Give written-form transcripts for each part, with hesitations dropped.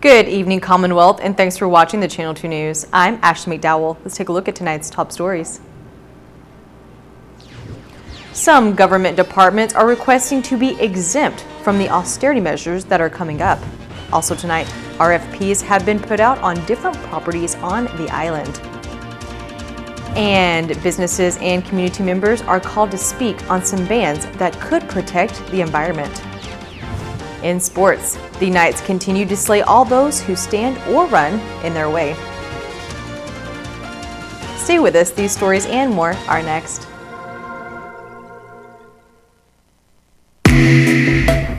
Good evening, Commonwealth, and thanks for watching the Channel 2 News. I'm Ashley McDowell. Let's take a look at tonight's top stories. Some government departments are requesting to be exempt from the austerity measures that are coming up. Also tonight, RFP'S have been put out on different properties on the island. And businesses and community members are called to speak on some bans that could protect the environment. In sports, the Knights continue to slay all those who stand or run in their way. Stay with us, these stories and more are next.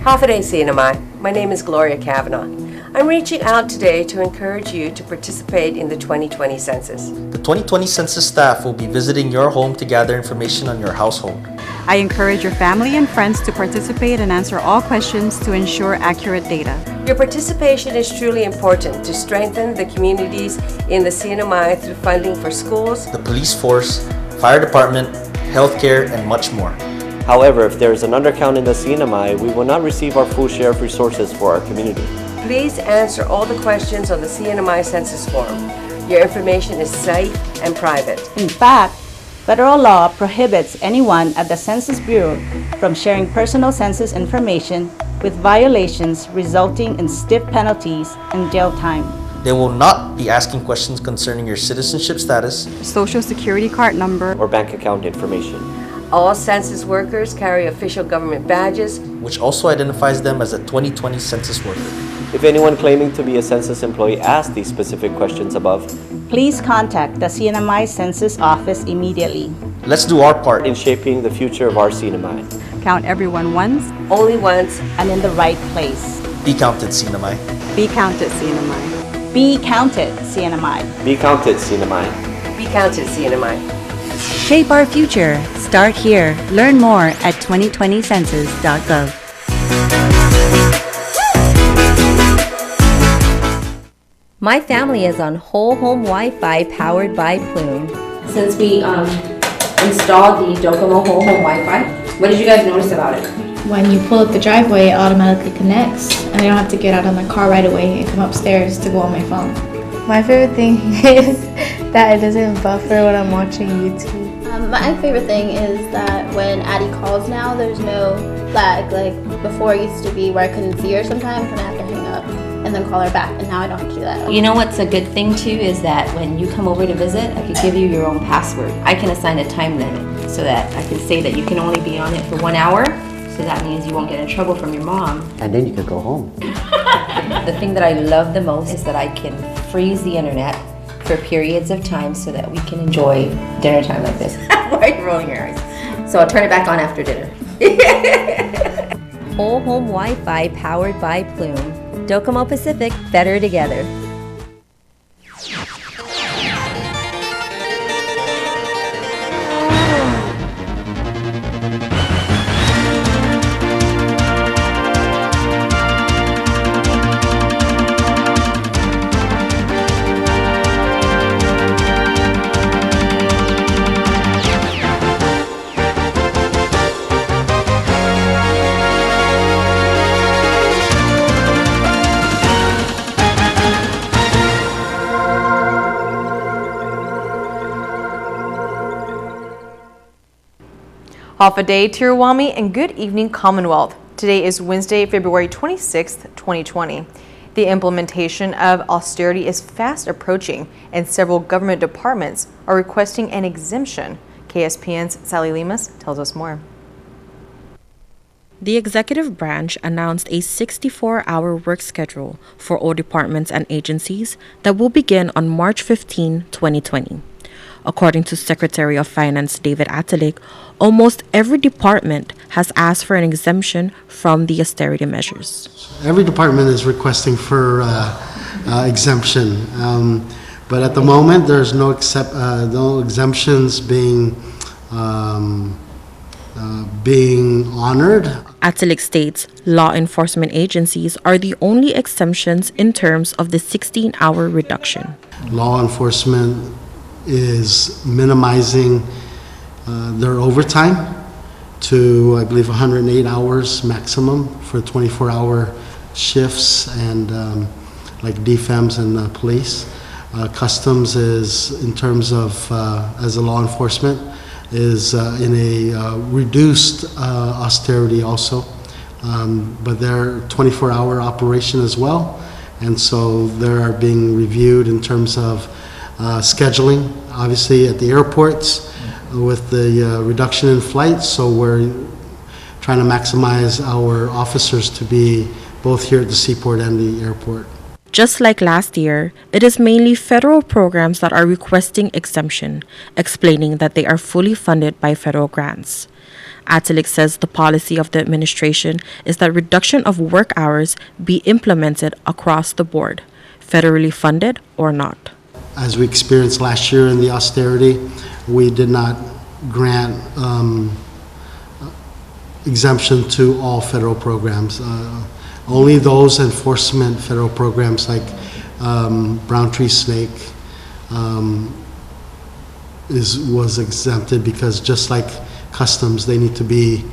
Half a day CNMI. My name is Gloria Kavanaugh. I'm reaching out today to encourage you to participate in the 2020 census. The 2020 census staff will be visiting your home to gather information on your household. I encourage your family and friends to participate and answer all questions to ensure accurate data. Your participation is truly important to strengthen the communities in the CNMI through funding for schools, The police force, fire department, healthcare, and much more. However, if there is an undercount in the CNMI, we will not receive our full share of resources for our community. Please answer all the questions on the CNMI census form. Your information is safe and private. In fact, federal law prohibits anyone at the Census Bureau from sharing personal census information, with violations resulting in stiff penalties and jail time. They will not be asking questions concerning your citizenship status, Social Security card number, Or bank account information. All census workers carry official government badges. which also identifies them as a 2020 census worker. If anyone claiming to be a census employee asks these specific questions above, Please contact the CNMI Census Office immediately. Let's do our part in shaping the future of our CNMI. count everyone once, Only once. And in the right place. Be counted, CNMI. be counted CNMI. Be counted, CNMI. Be counted, CNMI. Be counted, CNMI. Shape our future. Start here. Learn more at 2020census.gov. My family is on whole home Wi-Fi powered by Plume. Since we installed the Docomo whole home Wi-Fi, what did you guys notice about it? When you pull up the driveway, it automatically connects, and I don't have to get out of my car right away and come upstairs to go on my phone. My favorite thing is that it doesn't buffer when I'm watching YouTube. My favorite thing is that when Addie calls now, there's no lag. Like before, it used to be where I couldn't see her sometimes and I have to hang up and then call her back, and now I don't have to do that. You know what's a good thing too is that when you come over to visit, I could give you your own password. I can assign a time limit so that I can say that you can only be on it for 1 hour, so that means you won't get in trouble from your mom. And then you could go home. The thing that I love the most is that I can freeze the internet for periods of time so that we can enjoy dinner time like this. Why are you rolling your eyes? So I'll turn it back on after dinner. Whole home Wi-Fi powered by Plume. Docomo Pacific, better together. Off a day, Tiruwami, and good evening, Commonwealth. Today is Wednesday, February 26th, 2020. The implementation of austerity is fast approaching, and several government departments are requesting an exemption. KSPN's Sally Lemus tells us more. The executive branch announced a 64-hour work schedule for all departments and agencies that will begin on March 15, 2020. According to Secretary of Finance David Atalik, almost every department has asked for an exemption from the austerity measures. Every department is requesting for exemption, but at the moment there's no exemptions being honored. Atalik states law enforcement agencies are the only exemptions in terms of the 16-hour reduction. Law enforcement is minimizing their overtime to, I believe, 108 hours maximum for 24-hour shifts, and like DFEMS and police. Customs is, in terms of as a law enforcement, is in a reduced austerity also, but they're 24-hour operation as well, and so they are being reviewed in terms of scheduling, obviously at the airports with the reduction in flights, so we're trying to maximize our officers to be both here at the seaport and the airport. Just like last year, it is mainly federal programs that are requesting exemption, explaining that they are fully funded by federal grants. Atilik says the policy of the administration is that reduction of work hours be implemented across the board, federally funded or not. As we experienced last year in the austerity, we did not grant exemption to all federal programs. Only those enforcement federal programs like brown tree snake was exempted, because just like customs, they need to be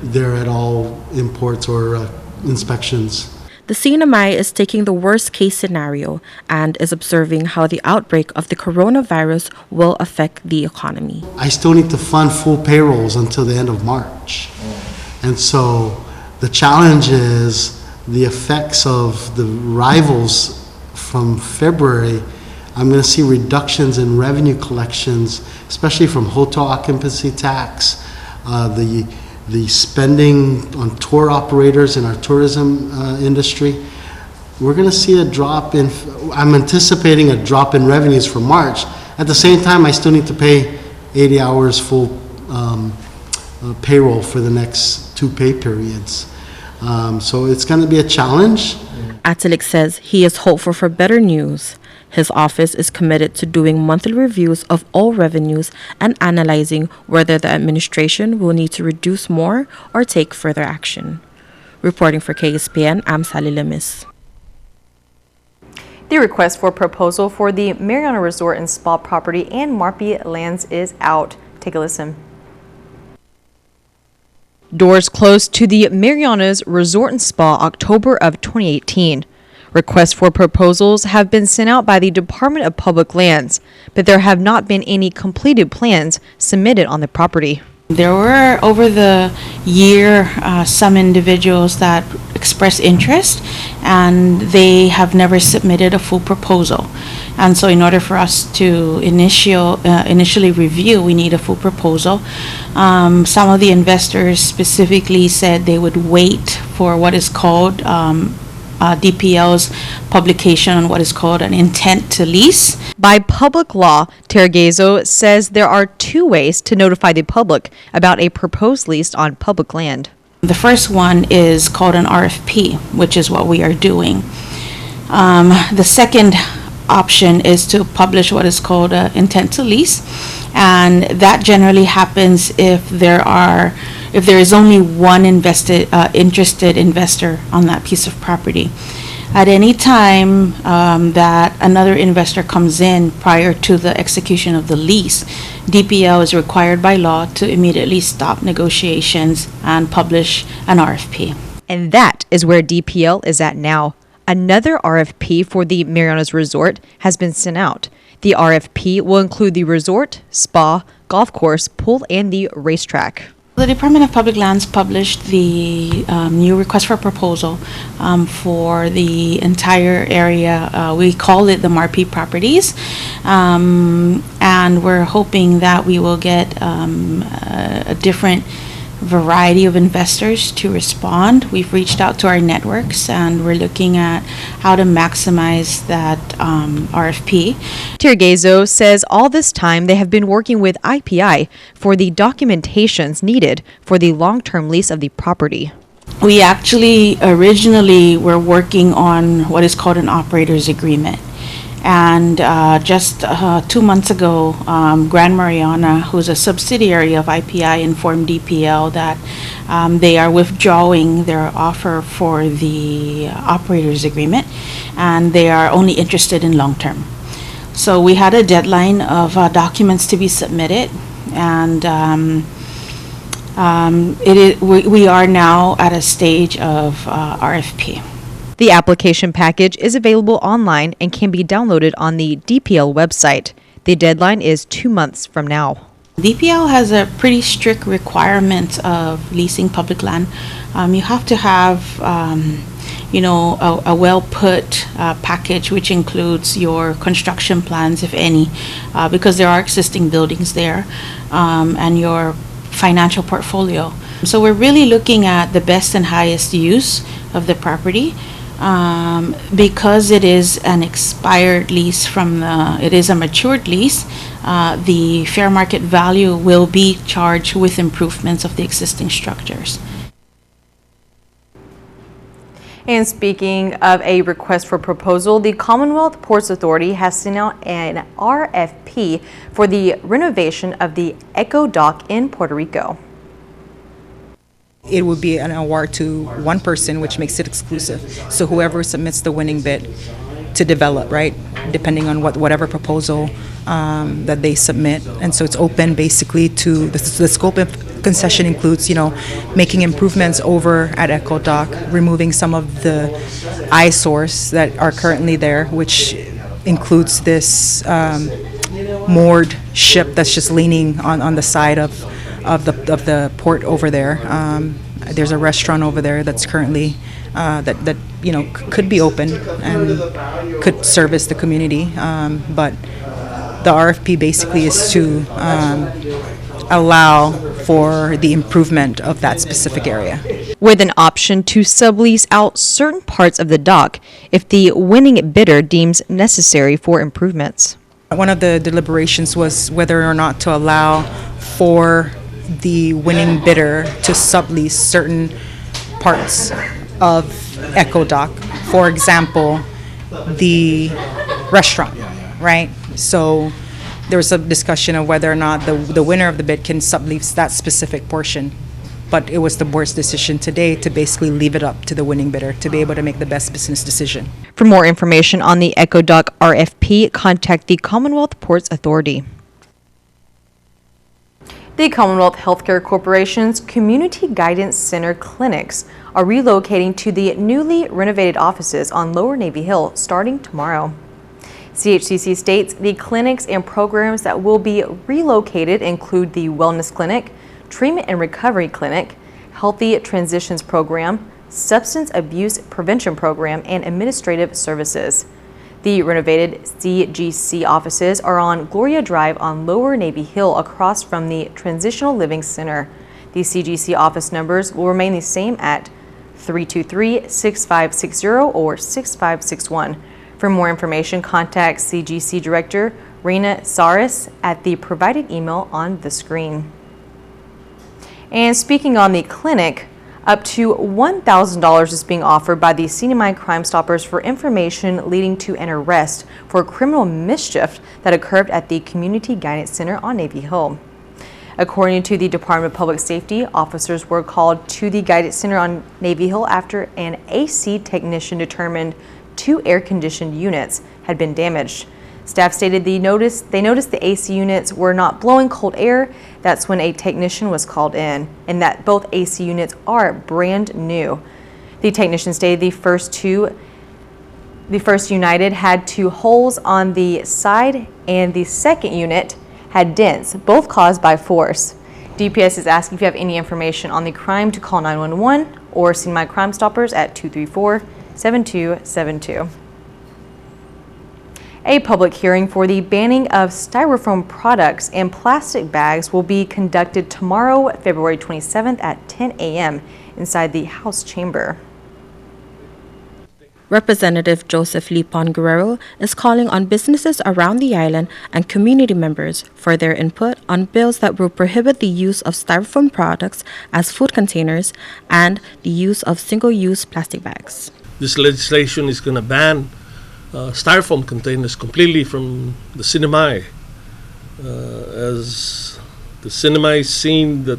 there at all imports or inspections. The CNMI is taking the worst case scenario and is observing how the outbreak of the coronavirus will affect the economy. I still need to fund full payrolls until the end of March. And so the challenge is the effects of the rivals from February. I'm going to see reductions in revenue collections, especially from hotel occupancy tax, the spending on tour operators in our tourism industry. We're going to see a drop in, I'm anticipating a drop in revenues for March. At the same time, I still need to pay 80 hours full payroll for the next 2 pay periods. So it's going to be a challenge. Atilik says he is hopeful for better news. His office is committed to doing monthly reviews of all revenues and analyzing whether the administration will need to reduce more or take further action. Reporting for KSPN, I'm Sally Lemis. The request for proposal for the Mariana Resort and Spa property and Marpi lands is out. Take a listen. Doors closed to the Marianas Resort and Spa October of 2018. Requests for proposals have been sent out by the Department of Public Lands, but there have not been any completed plans submitted on the property. There were, over the year, some individuals that expressed interest, and they have never submitted a full proposal. And so in order for us to initially review, we need a full proposal. Some of the investors specifically said they would wait for what is called DPL's publication on what is called an intent to lease. By public law, Tergezo says there are 2 ways to notify the public about a proposed lease on public land. The first one is called an RFP, which is what we are doing. The second option is to publish what is called an intent to lease, and that generally happens if there is only one interested investor on that piece of property. At any time that another investor comes in prior to the execution of the lease, DPL is required by law to immediately stop negotiations and publish an RFP. And that is where DPL is at now. Another RFP for the Marianas Resort has been sent out. The RFP will include the resort, spa, golf course, pool, and the racetrack. The Department of Public Lands published the new request for proposal for the entire area. We call it the Marpi properties, and we're hoping that we will get a different variety of investors to respond. We've reached out to our networks, and we're looking at how to maximize that RFP. Tergezo says all this time they have been working with IPI for the documentations needed for the long-term lease of the property. We actually originally were working on what is called an operator's agreement. And just 2 months ago, Grand Mariana, who's a subsidiary of IPI, informed DPL that they are withdrawing their offer for the operator's agreement, and they are only interested in long-term. So we had a deadline of documents to be submitted, and we are now at a stage of RFP. The application package is available online and can be downloaded on the DPL website. The deadline is 2 months from now. DPL has a pretty strict requirement of leasing public land. You have to have, a well-put package, which includes your construction plans, if any, because there are existing buildings there, and your financial portfolio. So we're really looking at the best and highest use of the property. Because it is an expired lease it is a matured lease, the fair market value will be charged with improvements of the existing structures. And speaking of a request for proposal, the Commonwealth Ports Authority has sent out an RFP for the renovation of the Echo Dock in Puerto Rico. It would be an award to one person, which makes it exclusive. So whoever submits the winning bid to develop, right, depending on whatever proposal that they submit. And so it's open basically to the scope of concession includes, making improvements over at Echo Dock, removing some of the eyesores that are currently there, which includes this moored ship that's just leaning on the side of the port over there. There's a restaurant over there that's currently that could be open and could service the community. But the RFP basically is to allow for the improvement of that specific area, with an option to sublease out certain parts of the dock if the winning bidder deems necessary for improvements. One of the deliberations was whether or not to allow for the winning bidder to sublease certain parts of Echo Dock. For example, the restaurant, right? So there was a discussion of whether or not the winner of the bid can sublease that specific portion. But it was the board's decision today to basically leave it up to the winning bidder to be able to make the best business decision. For more information on the Echo Dock RFP, contact the Commonwealth Ports Authority. The Commonwealth Healthcare Corporation's Community Guidance Center clinics are relocating to the newly renovated offices on Lower Navy Hill starting tomorrow. CHCC states the clinics and programs that will be relocated include the Wellness Clinic, Treatment and Recovery Clinic, Healthy Transitions Program, Substance Abuse Prevention Program, and Administrative Services. The renovated CGC offices are on Gloria Drive on Lower Navy Hill across from the Transitional Living Center. The CGC office numbers will remain the same at 323-6560 or 6561. For more information, contact CGC Director Rena Saris at the provided email on the screen. And speaking on the clinic, up to $1,000 is being offered by the CNMI Crime Stoppers for information leading to an arrest for criminal mischief that occurred at the Community Guidance Center on Navy Hill. According to the Department of Public Safety, officers were called to the Guidance Center on Navy Hill after an AC technician determined 2 air-conditioned units had been damaged. Staff stated they noticed the AC units were not blowing cold air. That's when a technician was called in, and that both AC units are brand new. The technician stated the first United had 2 holes on the side, and the second unit had dents, both caused by force. DPS is asking if you have any information on the crime to call 911 or CNMI Crime Stoppers at 234-7272. A public hearing for the banning of styrofoam products and plastic bags will be conducted tomorrow, February 27th at 10 a.m. inside the House chamber. Representative Joseph Lipon Guerrero is calling on businesses around the island and community members for their input on bills that will prohibit the use of styrofoam products as food containers and the use of single-use plastic bags. This legislation is going to ban styrofoam containers completely from the CNMI. As the CNMI is seeing that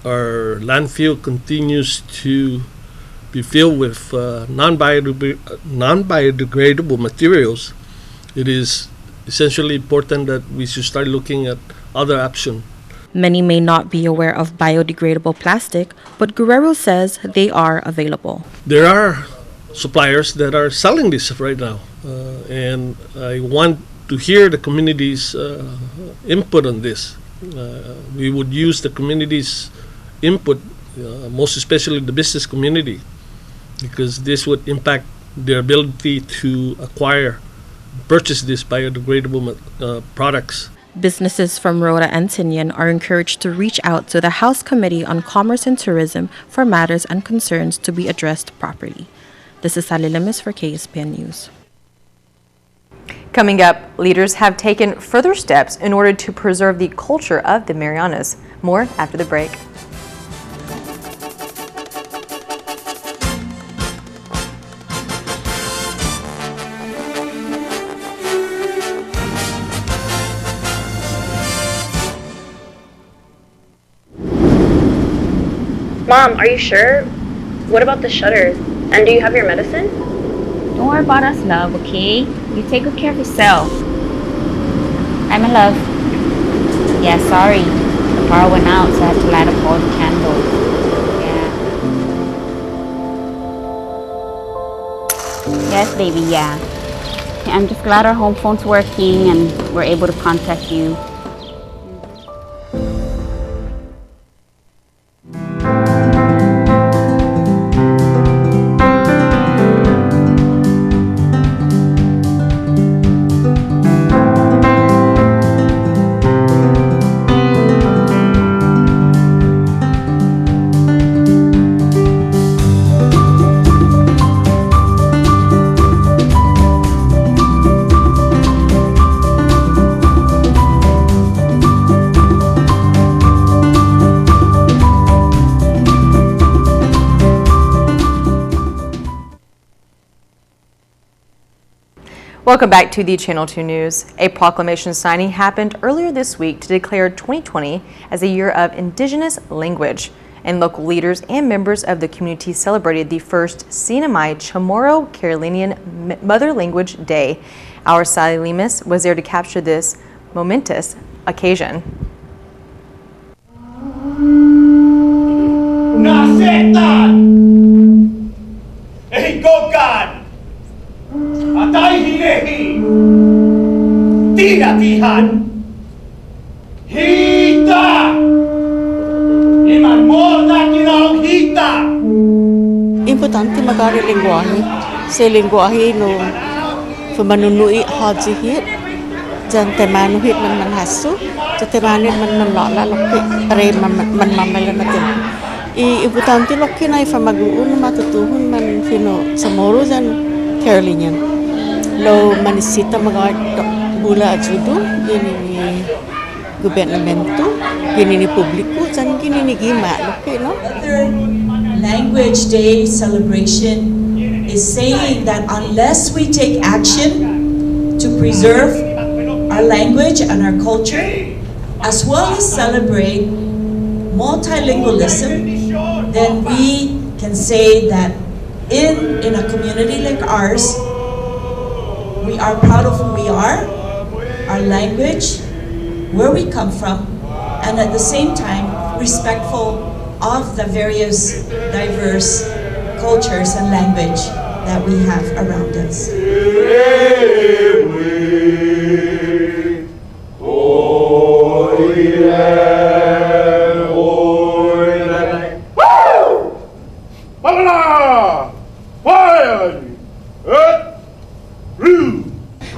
our landfill continues to be filled with non-biodegradable materials, it is essentially important that we should start looking at other options. Many may not be aware of biodegradable plastic, but Guerrero says they are available. There are suppliers that are selling this right now. And I want to hear the community's input on this. We would use the community's input, most especially the business community, because this would impact their ability to purchase this biodegradable products. Businesses from Rota and Tinian are encouraged to reach out to the House Committee on Commerce and Tourism for matters and concerns to be addressed properly. This is Sally Lemus for KSPN News. Coming up, leaders have taken further steps in order to preserve the culture of the Marianas. More after the break. Mom, are you sure? What about the shutters? And do you have your medicine? Don't worry about us, love, okay? You take good care of yourself. I'm in love. Yeah, sorry. The power went out, so I had to light up all the candles. Yeah. Yes, baby, yeah. I'm just glad our home phone's working and we're able to contact you. Welcome back to the Channel 2 News. A proclamation signing happened earlier this week to declare 2020 as a year of Indigenous language. And local leaders and members of the community celebrated the first CNMI Chamorro Carolinian Mother Language Day. Our Sally Lemus was there to capture this momentous occasion. Atay hinehi, tinatihan, hita, iman mo na kinang hita. Importante magari lingwahe, sa lingwahe no fumanunui hajihit, jan temanuhit man manhasu, jan temanit man manlala lokit, pare man mamala natin. Importante lokit na ifamaguun matutuhun man fino sa moro jan Carolinian. Lo manisita mga bula ajudo, gini ni gobernamento, gini ni publiko, san gini ni gima, okay, no? Language Day celebration is saying that unless we take action to preserve our language and our culture, as well as celebrate multilingualism, then we can say that in a community like ours, we are proud of who we are, our language, where we come from, and at the same time, respectful of the various diverse cultures and language that we have around us.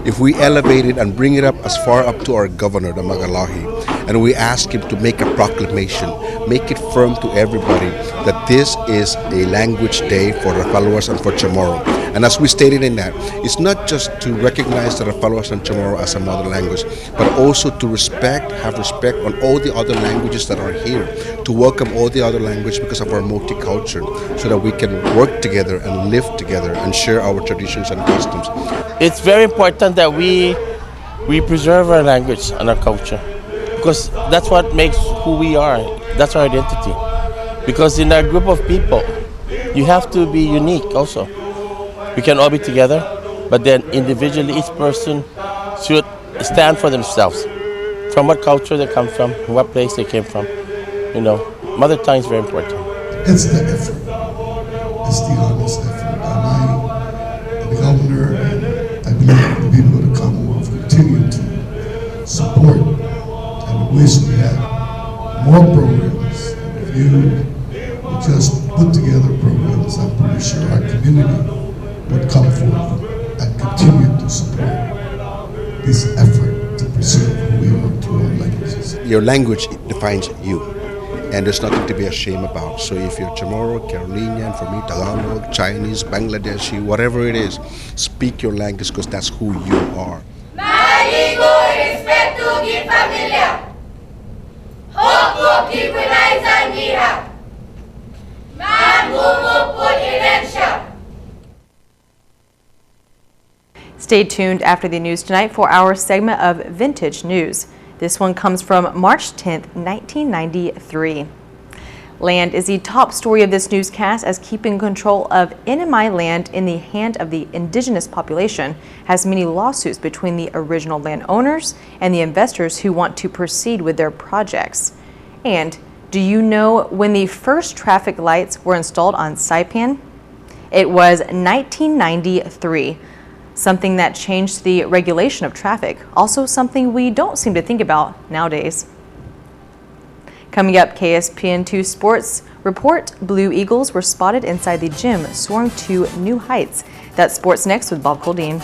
If we elevate it and bring it up as far up to our governor, the Magalahi, and we ask him to make a proclamation, make it firm to everybody that this is a language day for Rafaluas and for Chamorro. And as we stated in that, it's not just to recognize the Rafaluas and Chamorro as a mother language, but also to have respect on all the other languages that are here, to welcome all the other languages because of our multicultural, so that we can work together and live together and share our traditions and customs. It's very important that we preserve our language and our culture, because that's what makes who we are. That's our identity. Because in a group of people, you have to be unique also. We can all be together, but then individually each person should stand for themselves, from what culture they come from, what place they came from. You know, mother tongue is very important. It's the effort. It's the honest effort. And support and continue to support this effort to preserve who we are through our languages. Your language defines you, and there's nothing to be ashamed about. So if you're Chamorro, Carolinian, for me, Tagalog, Chinese, Bangladeshi, whatever it is, speak your language because that's who you are. Maligo respeto de família. Hoko kikunaisan nira. Mangumu por herencia. Stay tuned after the news tonight for our segment of Vintage News. This one comes from March 10th, 1993. Land is the top story of this newscast, as keeping control of NMI land in the hand of the indigenous population has many lawsuits between the original landowners and the investors who want to proceed with their projects. And do you know when the first traffic lights were installed on Saipan? It was 1993. Something that changed the regulation of traffic, also something we don't seem to think about nowadays. Coming up, KSPN2 Sports report, Blue Eagles were spotted inside the gym soaring to new heights. That's Sports Next with Bob Coldine.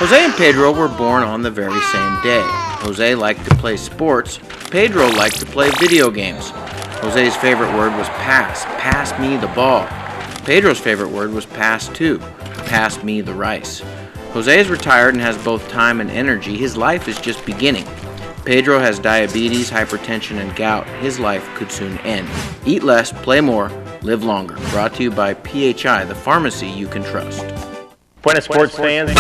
Jose and Pedro were born on the very same day. Jose liked to play sports. Pedro liked to play video games. Jose's favorite word was pass. Pass me the ball. Pedro's favorite word was pass too. Pass me the rice. Jose is retired and has both time and energy. His life is just beginning. Pedro has diabetes, hypertension, and gout. His life could soon end. Eat less, play more, live longer. Brought to you by PHI, the pharmacy you can trust. Buenas sports fans.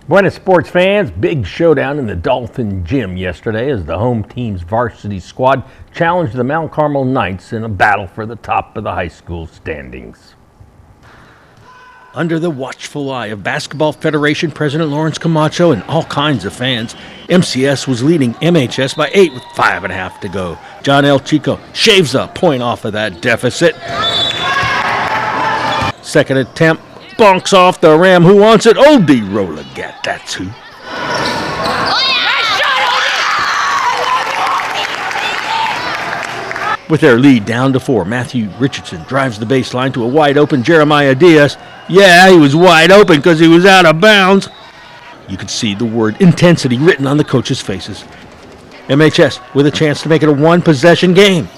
Buenas sports fans, big showdown in the Dolphin Gym yesterday as the home team's varsity squad challenged the Mount Carmel Knights in a battle for the top of the high school standings. Under the watchful eye of Basketball Federation President Lawrence Camacho and all kinds of fans, MCS was leading MHS by 8 with 5.5 to go. John L. Chico shaves a point off of that deficit. Second attempt. Bonks off the rim. Who wants it? Old D. Rolagat, that's who. With their lead down to 4, Matthew Richardson drives the baseline to a wide open Jeremiah Diaz. Yeah, he was wide open because he was out of bounds. You could see the word intensity written on the coaches' faces. MHS with a chance to make it a one-possession game.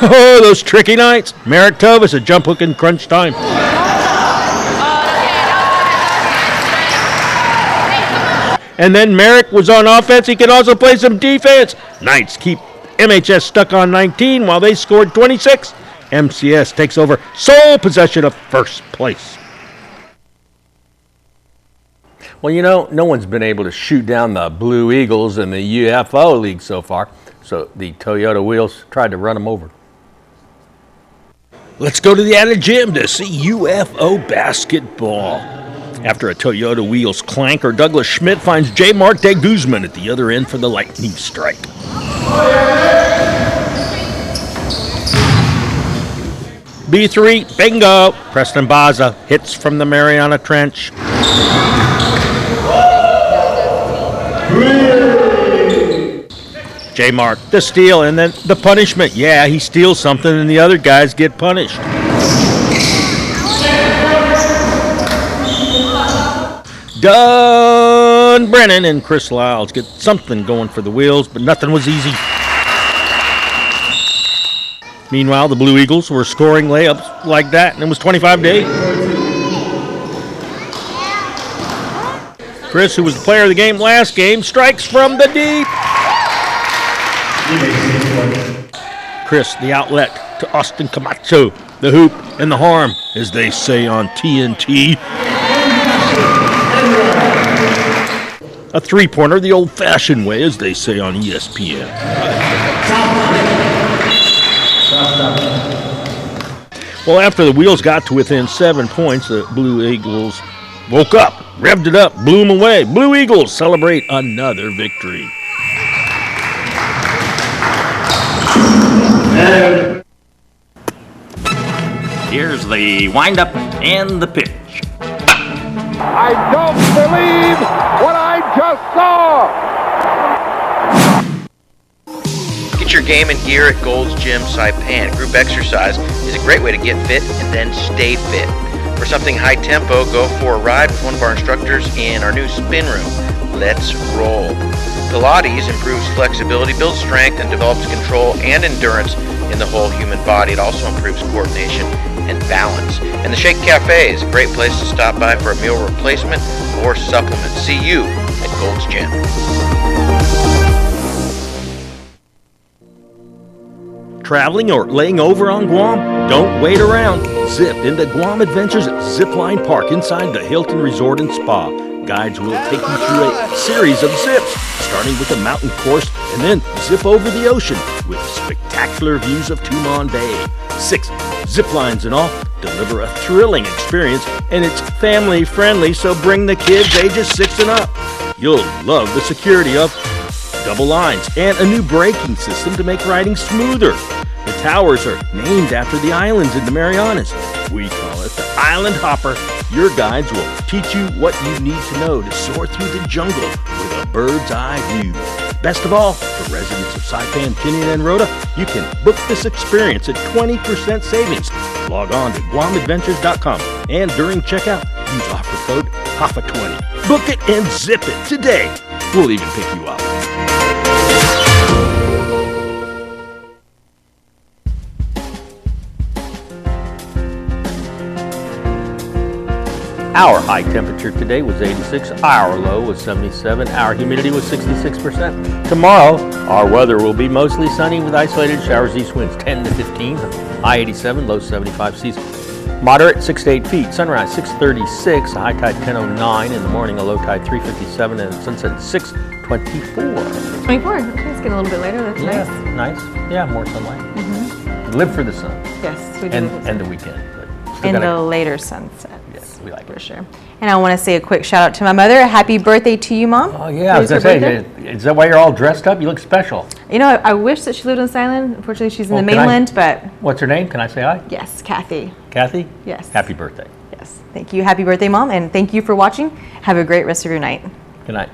Oh, those tricky Knights. Merrick Tovis, a jump hook in crunch time. And then Merrick was on offense. He can also play some defense. Knights keep MHS stuck on 19 while they scored 26. MCS takes over sole possession of first place. Well, you know, no one's been able to shoot down the Blue Eagles in the UFO League so far, so the Toyota Wheels tried to run them over. Let's go to the Added Gym to see UFO basketball. After a Toyota wheels clanker, Douglas Schmidt finds J. Mark de Guzman at the other end for the lightning strike. B3, bingo! Preston Baza hits from the Mariana Trench. J. Mark, the steal, and then the punishment. Yeah, he steals something and the other guys get punished. Dunn Brennan and Chris Lyles get something going for the Wheels, but nothing was easy. Meanwhile, the Blue Eagles were scoring layups like that, and it was 25-8. Chris, who was the player of the game last game, strikes from the deep. Chris, the outlet to Austin Camacho, the hoop and the harm, as they say on TNT. A three-pointer the old-fashioned way, as they say on ESPN. Well, after the Wheels got to within 7 points, the Blue Eagles woke up, revved it up, blew them away. Blue Eagles celebrate another victory. Here's the windup and the pitch. I don't believe what I just saw! Get your game and gear at Gold's Gym Saipan. Group exercise is a great way to get fit and then stay fit. For something high tempo, go for a ride with one of our instructors in our new spin room. Let's roll. Pilates improves flexibility, builds strength, and develops control and endurance in the whole human body. It also improves coordination and balance. And the Shake Cafe is a great place to stop by for a meal replacement or supplement. See you at Gold's Gym. Traveling or laying over on Guam? Don't wait around. Zip into Guam Adventures Zipline Park inside the Hilton Resort and Spa. Guides will take you through a series of zips, starting with a mountain course and then zip over the ocean with spectacular views of Tumon Bay. 6 zip lines in all deliver a thrilling experience, and it's family friendly, so bring the kids ages 6 and up. You'll love the security of double lines and a new braking system to make riding smoother. The towers are named after the islands in the Marianas. We call it the Island Hopper. Your guides will teach you what you need to know to soar through the jungle with a bird's eye view. Best of all, for residents of Saipan, Tinian, and Rota, you can book this experience at 20% savings. Log on to GuamAdventures.com and during checkout, use offer code HAFA20. Book it and zip it today. We'll even pick you up. Our high temperature today was 86, our low was 77, our humidity was 66%. Tomorrow, our weather will be mostly sunny with isolated showers, east winds 10 to 15, high 87, low 75 Cs. Moderate 6 to 8 feet, sunrise 6:36, a high tide 10:09 in the morning, a low tide 3:57, and sunset 6:24. 24, okay, it's getting a little bit later, that's nice. Nice, yeah, more sunlight. Live for the sun. Yes, we do. And the weekend. But And the later sunsets. Yes, we like for sure. And I want to say a quick shout out to my mother. Happy birthday to you, Mom. Oh yeah, I was gonna say, is that why you're all dressed up? You look special. You know, I wish that she lived on this island. Unfortunately, she's in the Can mainland, but what's her name? Can I say hi? yes, Kathy. Kathy? Yes. Happy birthday. Yes. Thank you. Happy birthday, Mom, and thank you for watching. Have a great rest of your night. Good night.